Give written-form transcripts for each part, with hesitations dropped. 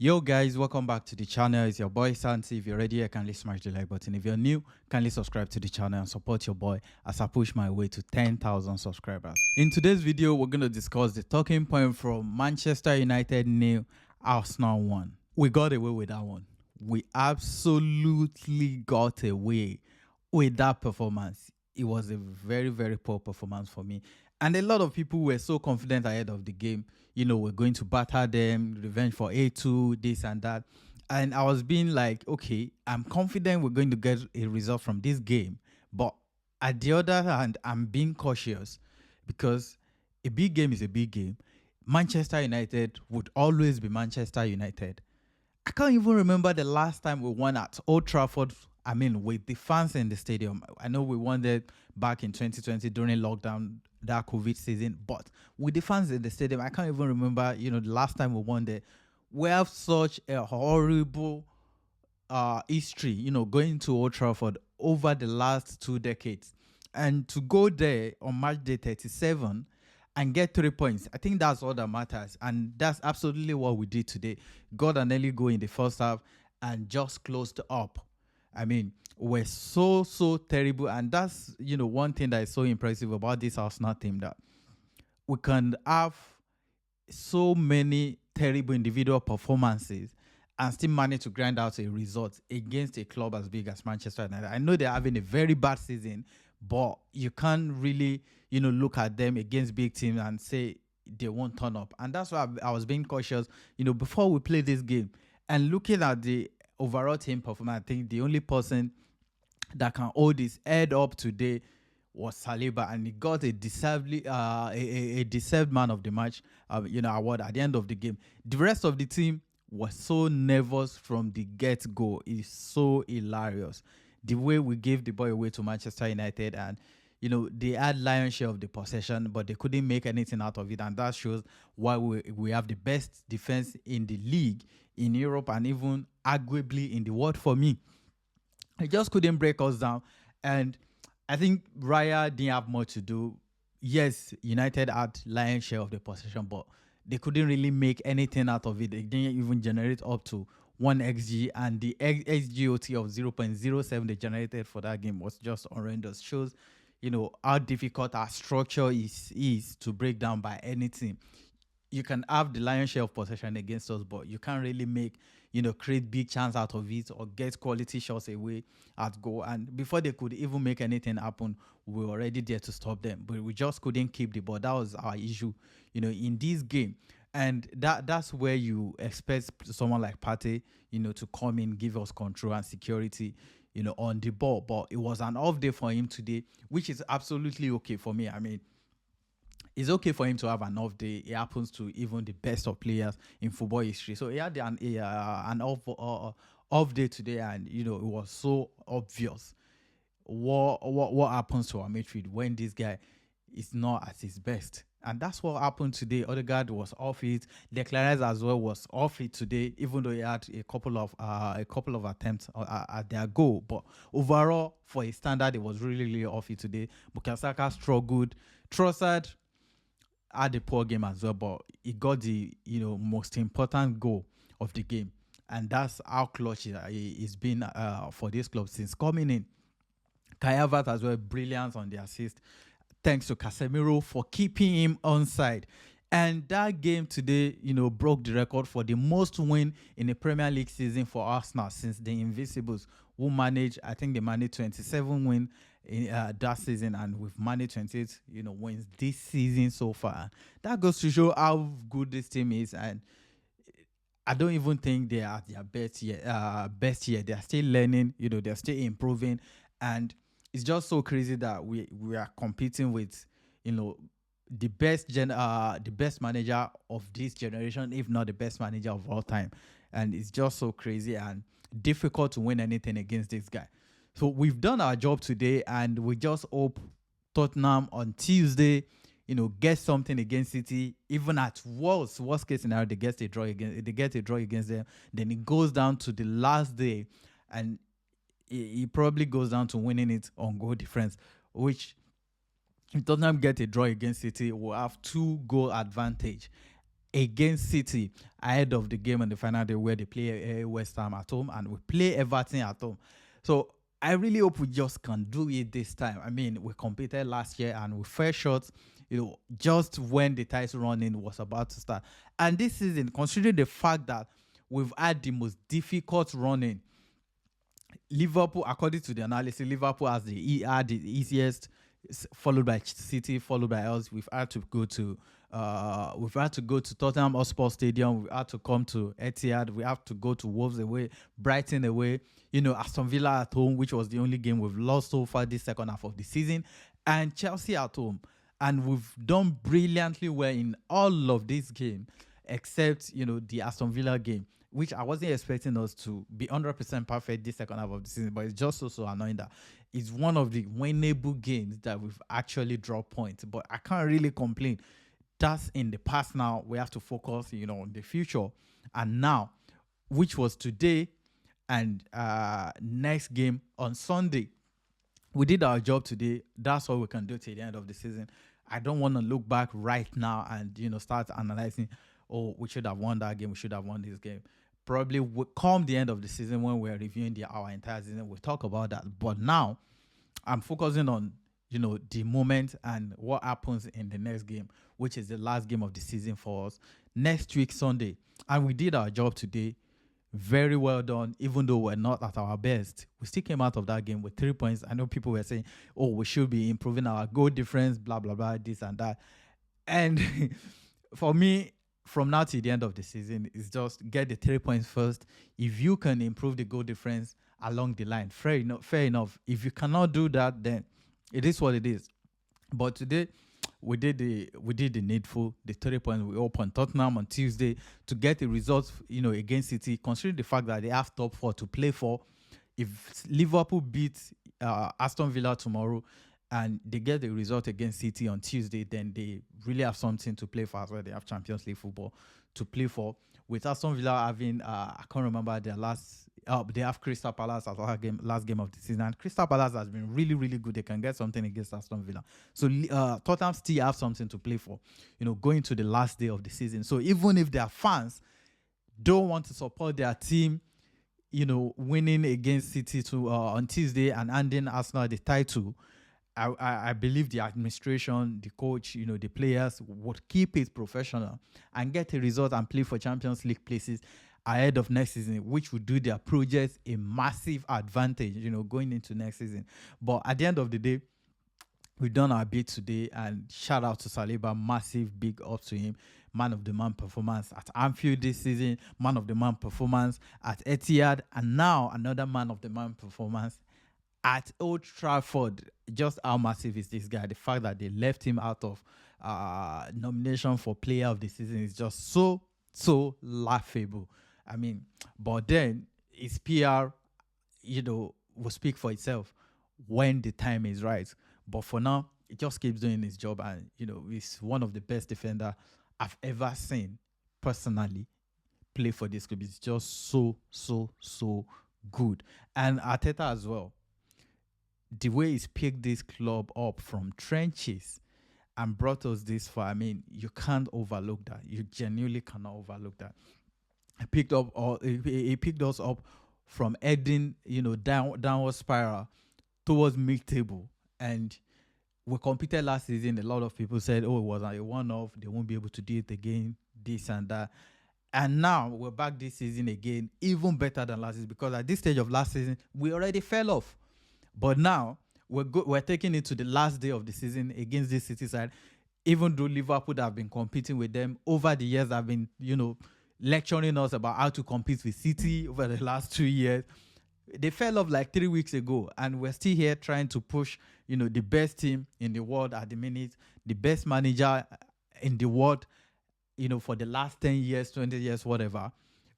Yo guys, welcome back to the channel. It's your boy Santi. If you're ready here, kindly smash the like button. If you're new, kindly subscribe to the channel and support your boy as I push my way to 10,000 subscribers. In today's video, we're going to discuss the talking point from Manchester United nil, Arsenal 1. We got away with that one. We absolutely got away with that performance. It was a very, very poor performance for me. And a lot of people were so confident ahead of the game. You know, we're going to batter them, revenge for A2, this and that. And I was being like, okay, I'm confident we're going to get a result from this game. But at the other hand, I'm being cautious because a big game is a big game. Manchester United would always be Manchester United. I can't even remember the last time we won at Old Trafford. I mean, with the fans in the stadium. I know we won there back in 2020 during lockdown, that COVID season. But with the fans in the stadium, I can't even remember, the last time we won there. We have such a horrible history, going to Old Trafford over the last 2 decades. And to go there on March day 37 and get 3 points, I think that's all that matters. And that's absolutely what we did today. Got an early goal in the first half and just closed up. I mean, we're so terrible. And that's, one thing that is so impressive about this Arsenal team, that we can have so many terrible individual performances and still manage to grind out a result against a club as big as Manchester United. I know they're having a very bad season, but you can't really, look at them against big teams and say they won't turn up. And that's why I was being cautious, before we play this game. And looking at the overall team performance, I think the only person that can hold his head up today was Saliba, and he got a deservedly a deserved man of the match award at the end of the game. The rest of the team was so nervous from the get-go. It's so hilarious the way we gave the ball away to Manchester United, and they had lion's share of the possession, but they couldn't make anything out of it. And that shows why we have the best defense in the league, in Europe, and even arguably in the world for me. It just couldn't break us down. And I think Raya didn't have much to do. Yes, United had lion's share of the possession, but they couldn't really make anything out of it. They didn't even generate up to 1 XG, and the XGOT of 0.07 they generated for that game was just horrendous. Shows, how difficult our structure is to break down by any team. You can have the lion's share of possession against us, but you can't really make, create big chance out of it or get quality shots away at goal. And before they could even make anything happen, we were already there to stop them. But we just couldn't keep the ball. That was our issue, in this game. And that's where you expect someone like Partey, to come in, give us control and security, on the ball. But it was an off day for him today, which is absolutely okay for me. I mean, it's okay for him to have an off day. It happens to even the best of players in football history. So he had an off day today, and it was so obvious what happens to our midfield when this guy is not at his best. And that's what happened today. Odegaard was off it. Declan Rice as well was off it today, even though he had a couple of attempts at their goal. But overall, for his standard, it was really off it today. Bukayo Saka struggled. Trossard had a poor game as well, but he got the most important goal of the game, and that's how clutch he's been for this club since coming in. Kai Havertz as well, brilliant on the assist. Thanks to Casemiro for keeping him onside. And that game today, broke the record for the most win in a Premier League season for Arsenal since the Invincibles, who managed, I think they managed 27 wins in that season, and we've managed 28, wins this season so far. That goes to show how good this team is, and I don't even think they are at their best yet. They are still learning, they're still improving, and it's just so crazy that we are competing with, the best manager of this generation, if not the best manager of all time. And it's just so crazy and difficult to win anything against this guy. So we've done our job today, and we just hope Tottenham on Tuesday, get something against City. Even at worst case scenario, they get a draw against them. Then it goes down to the last day, and it probably goes down to winning it on goal difference, which if Tottenham get a draw against City, we'll have 2-goal advantage. against City ahead of the game on the final day where they play West Ham at home and we play Everton at home. So I really hope we just can do it this time. I mean, we competed last year and we fell short, just when the title running was about to start. And this season, considering the fact that we've had the most difficult running, Liverpool, according to the analysis, Liverpool has had the easiest, followed by City, followed by us. We've had to go to Tottenham Hotspur Stadium. We had to come to Etihad. We have to go to Wolves away, Brighton away. Aston Villa at home, which was the only game we've lost so far this second half of the season, and Chelsea at home. And we've done brilliantly well in all of these games, except the Aston Villa game, which I wasn't expecting us to be 100% perfect this second half of the season, but it's just so annoying that it's one of the winnable games that we've actually dropped points. But I can't really complain. That's in the past now. We have to focus, on the future. And now, which was today and next game on Sunday, we did our job today. That's all we can do till the end of the season. I don't want to look back right now and, start analyzing, oh, we should have won that game. We should have won this game. Probably will come the end of the season when we're reviewing our entire season. We'll talk about that. But now I'm focusing on, the moment and what happens in the next game, which is the last game of the season for us next week, Sunday. And we did our job today. Very well done. Even though we're not at our best, we still came out of that game with 3 points. I know people were saying, oh, we should be improving our goal difference, blah, blah, blah, this and that. And for me, from now to the end of the season, it's just get the 3 points first. If you can improve the goal difference along the line, fair enough. If you cannot do that, then it is what it is. But today, we did the needful. The 3 points we opened Tottenham on Tuesday to get the results, against City. Considering the fact that they have top 4 to play for, if Liverpool beats Aston Villa tomorrow and they get the result against City on Tuesday, then they really have something to play for as well. They have Champions League football to play for. With Aston Villa having, I can't remember their last. They have Crystal Palace as last game of the season. And Crystal Palace has been really, really good. They can get something against Aston Villa. So Tottenham still have something to play for, going to the last day of the season. So even if their fans don't want to support their team, winning against City on Tuesday and handing Arsenal the title, I believe the administration, the coach, the players would keep it professional and get a result and play for Champions League places ahead of next season, which would do their project a massive advantage, going into next season. But at the end of the day, we've done our bit today, and shout out to Saliba, massive big up to him. Man of the man performance at Anfield this season, man of the man performance at Etihad, and now another man of the man performance at Old Trafford. Just how massive is this guy? The fact that they left him out of nomination for player of the season is just so laughable. I mean, but then his PR, will speak for itself when the time is right. But for now, he just keeps doing his job, and he's one of the best defender I've ever seen personally play for this club. It's just so good. And Arteta as well. The way he's picked this club up from trenches and brought us this far, I mean, you can't overlook that. You genuinely cannot overlook that. He picked us up from heading, downward spiral towards mid-table. And we competed last season. A lot of people said, oh, it was a one-off. They won't be able to do it again, this and that. And now we're back this season again, even better than last season, because at this stage of last season, we already fell off. But now we're taking it to the last day of the season against this City side. Even though Liverpool have been competing with them over the years, have been, lecturing us about how to compete with City over the last 2 years. They fell off like 3 weeks ago, and we're still here trying to push, the best team in the world at the minute, the best manager in the world, for the last 10 years, 20 years, whatever.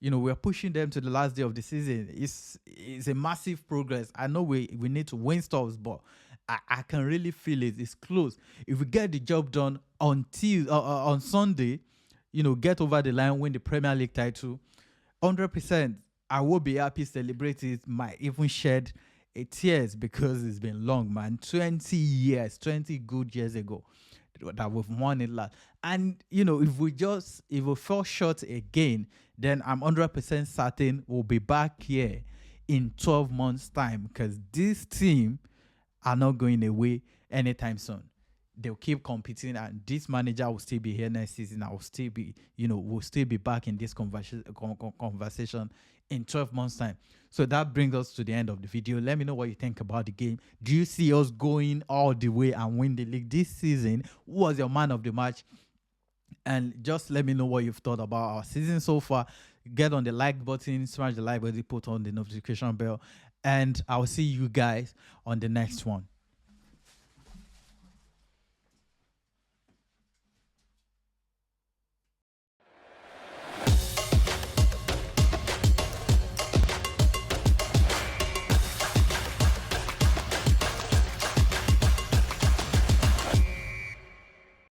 We're pushing them to the last day of the season. It's a massive progress. I know we need to win stuff, but I can really feel it. It's close. If we get the job done on Sunday, get over the line, win the Premier League title, 100%, I will be happy, celebrate it, might even shed tears because it's been long, man. 20 years, 20 good years ago. that we've won it last. And if we fall short again, then I'm 100% certain we'll be back here in 12 months' time, because this team are not going away anytime soon. They'll keep competing, and this manager will still be here next season. I will still be, we'll still be back in this conversation in 12 months' time. So that brings us to the end of the video. Let me know what you think about the game. Do you see us going all the way and win the league this season? Who was your man of the match? And just let me know what you've thought about our season so far. Get on the like button, smash the like button, put on the notification bell, and I'll see you guys on the next one.